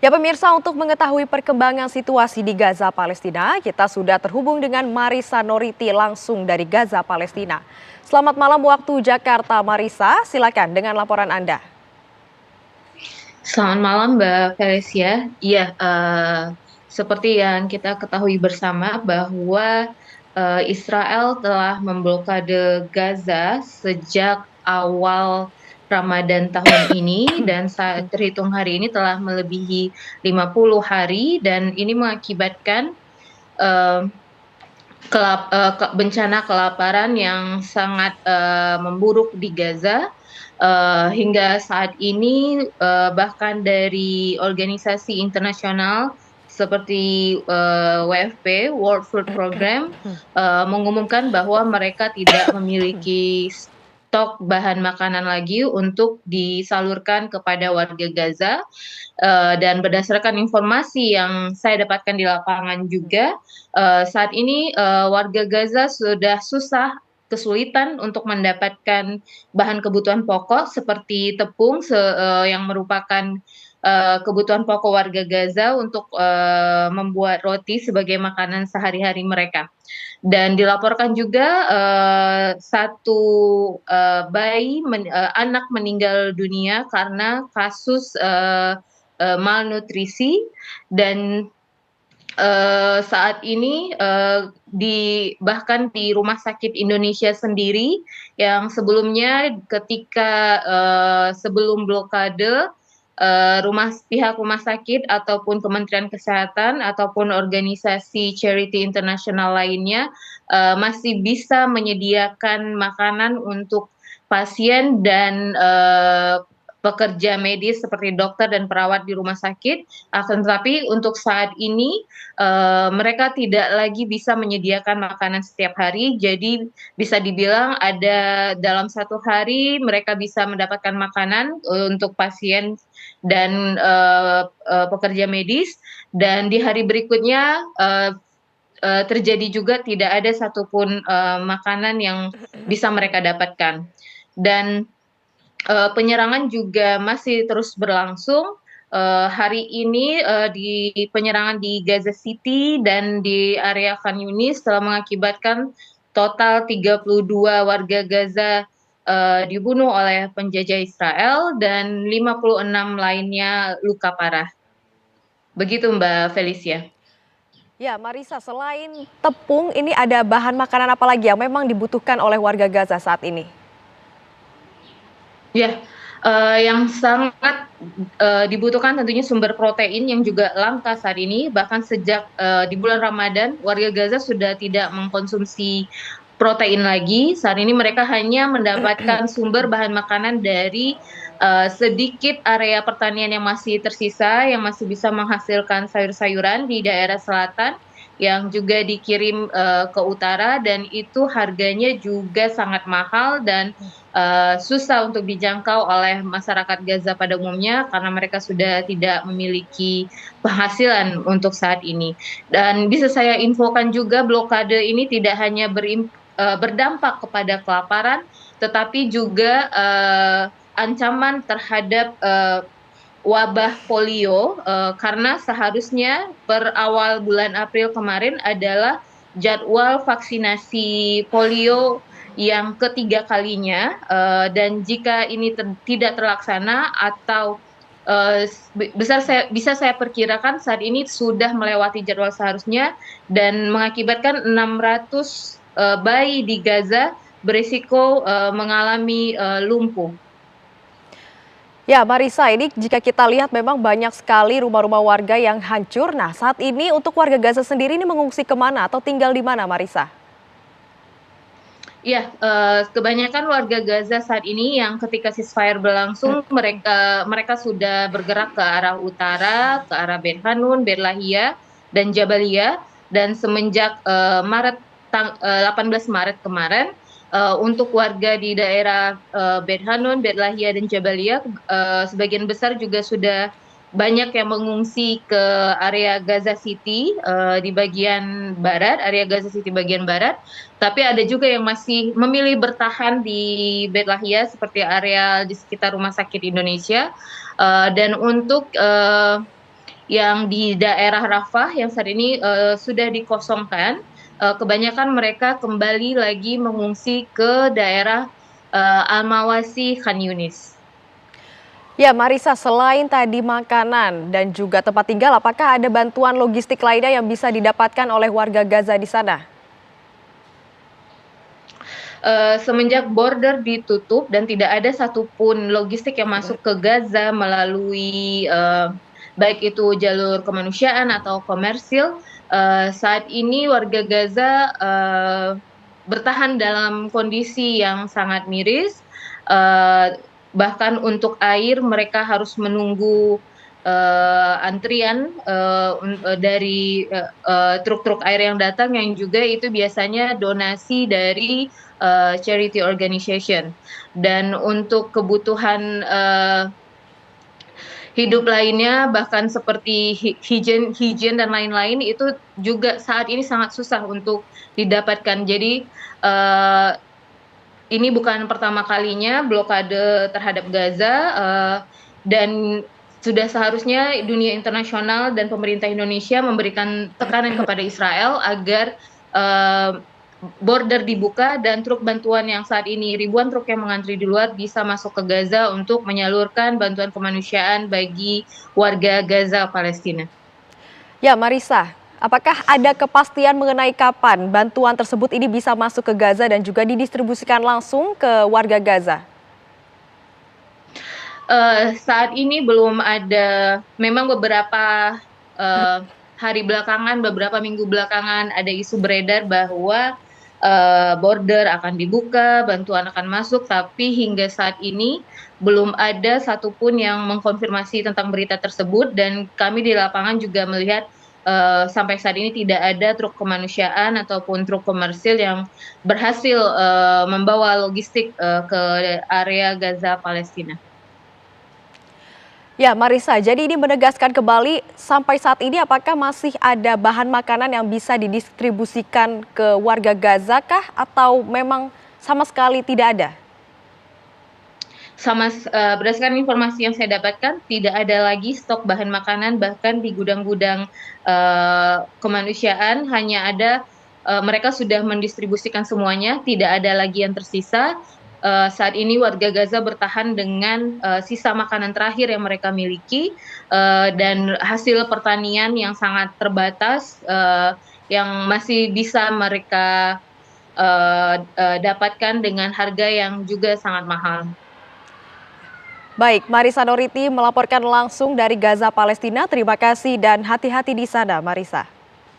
Ya pemirsa, untuk mengetahui perkembangan situasi di Gaza, Palestina, kita sudah terhubung dengan Marisa Noriti langsung dari Gaza, Palestina. Selamat malam waktu Jakarta, Marisa. Silakan dengan laporan Anda. Selamat malam Mbak Felicia. Iya, seperti yang kita ketahui bersama bahwa Israel telah memblokade Gaza sejak awal Ramadan tahun ini dan saat terhitung hari ini telah melebihi 50 hari dan ini mengakibatkan eh, bencana kelaparan yang sangat memburuk di Gaza. Hingga saat ini bahkan dari organisasi internasional seperti WFP (World Food Program) mengumumkan bahwa mereka tidak memiliki stok bahan makanan lagi untuk disalurkan kepada warga Gaza. Dan berdasarkan informasi yang saya dapatkan di lapangan juga, saat ini warga Gaza sudah kesulitan untuk mendapatkan bahan kebutuhan pokok seperti tepung yang merupakan kebutuhan pokok warga Gaza untuk membuat roti sebagai makanan sehari-hari mereka. Dan dilaporkan juga satu anak meninggal dunia karena kasus malnutrisi dan saat ini bahkan di Rumah Sakit Indonesia sendiri yang sebelumnya ketika sebelum blokade pihak rumah sakit ataupun Kementerian Kesehatan ataupun organisasi charity internasional lainnya masih bisa menyediakan makanan untuk pasien dan pekerja medis seperti dokter dan perawat di rumah sakit. Akan tetapi untuk saat ini mereka tidak lagi bisa menyediakan makanan setiap hari. Jadi bisa dibilang ada dalam satu hari mereka bisa mendapatkan makanan untuk pasien dan pekerja medis. Dan di hari berikutnya terjadi juga tidak ada satupun makanan yang bisa mereka dapatkan. Dan penyerangan juga masih terus berlangsung. Hari ini di penyerangan di Gaza City dan di area Khan Yunis telah mengakibatkan total 32 warga Gaza dibunuh oleh penjajah Israel dan 56 lainnya luka parah. Begitu Mbak Felicia. Ya Marisa, selain tepung, ini ada bahan makanan apa lagi yang memang dibutuhkan oleh warga Gaza saat ini? Ya, yang sangat dibutuhkan tentunya sumber protein yang juga langka saat ini. Bahkan sejak di bulan Ramadan, warga Gaza sudah tidak mengkonsumsi protein lagi. Saat ini mereka hanya mendapatkan sumber bahan makanan dari sedikit area pertanian yang masih tersisa, yang masih bisa menghasilkan sayur-sayuran di daerah selatan, yang juga dikirim ke utara, dan itu harganya juga sangat mahal dan susah untuk dijangkau oleh masyarakat Gaza pada umumnya karena mereka sudah tidak memiliki penghasilan untuk saat ini. Dan bisa saya infokan juga blokade ini tidak hanya berdampak kepada kelaparan, tetapi juga ancaman terhadap wabah polio karena seharusnya per awal bulan April kemarin adalah jadwal vaksinasi polio yang ketiga kalinya, dan jika ini tidak terlaksana atau bisa saya perkirakan saat ini sudah melewati jadwal seharusnya dan mengakibatkan 600 bayi di Gaza berisiko mengalami lumpuh. Ya Marisa, ini jika kita lihat memang banyak sekali rumah-rumah warga yang hancur. Nah saat ini untuk warga Gaza sendiri ini mengungsi kemana atau tinggal di mana Marisa? Ya, kebanyakan warga Gaza saat ini yang ketika ceasefire berlangsung mereka sudah bergerak ke arah utara, ke arah Bet Hanun, Bet Lahia, dan Jabalia. Dan semenjak 18 Maret kemarin, untuk warga di daerah Bet Hanun, Bet Lahia, dan Jabalia, sebagian besar juga sudah banyak yang mengungsi ke area Gaza City di bagian barat, area Gaza City bagian barat. Tapi ada juga yang masih memilih bertahan di Bet Lahia seperti area di sekitar Rumah Sakit Indonesia. Dan untuk yang di daerah Rafah yang saat ini sudah dikosongkan. Kebanyakan mereka kembali lagi mengungsi ke daerah Al-Mawasi, Khan Yunis. Ya, Marisa, selain tadi makanan dan juga tempat tinggal, apakah ada bantuan logistik lainnya yang bisa didapatkan oleh warga Gaza di sana? Semenjak border ditutup dan tidak ada satupun logistik yang masuk ke Gaza melalui baik itu jalur kemanusiaan atau komersil, saat ini warga Gaza bertahan dalam kondisi yang sangat miris. Uh, Bahkan untuk air mereka harus menunggu antrian dari truk-truk air yang datang, yang juga itu biasanya donasi dari charity organization. Dan untuk kebutuhan hidup lainnya, bahkan seperti higien dan lain-lain, itu juga saat ini sangat susah untuk didapatkan. Jadi ini bukan pertama kalinya blokade terhadap Gaza, dan sudah seharusnya dunia internasional dan pemerintah Indonesia memberikan tekanan kepada Israel agar border dibuka dan truk bantuan yang saat ini ribuan truk yang mengantri di luar bisa masuk ke Gaza untuk menyalurkan bantuan kemanusiaan bagi warga Gaza Palestina. Ya, Marisa, apakah ada kepastian mengenai kapan bantuan tersebut ini bisa masuk ke Gaza dan juga didistribusikan langsung ke warga Gaza? Saat ini belum ada, memang beberapa hari belakangan, beberapa minggu belakangan ada isu beredar bahwa border akan dibuka, bantuan akan masuk, tapi hingga saat ini belum ada satupun yang mengkonfirmasi tentang berita tersebut, dan kami di lapangan juga melihat sampai saat ini tidak ada truk kemanusiaan ataupun truk komersil yang berhasil membawa logistik ke area Gaza Palestina. Ya, Marisa, jadi ini menegaskan kembali sampai saat ini apakah masih ada bahan makanan yang bisa didistribusikan ke warga Gaza kah atau memang sama sekali tidak ada? Berdasarkan informasi yang saya dapatkan, tidak ada lagi stok bahan makanan, bahkan di gudang-gudang kemanusiaan hanya ada, mereka sudah mendistribusikan semuanya, tidak ada lagi yang tersisa. Saat ini warga Gaza bertahan dengan sisa makanan terakhir yang mereka miliki, dan hasil pertanian yang sangat terbatas yang masih bisa mereka dapatkan dengan harga yang juga sangat mahal. Baik, Marisa Noriti melaporkan langsung dari Gaza, Palestina. Terima kasih dan hati-hati di sana, Marisa.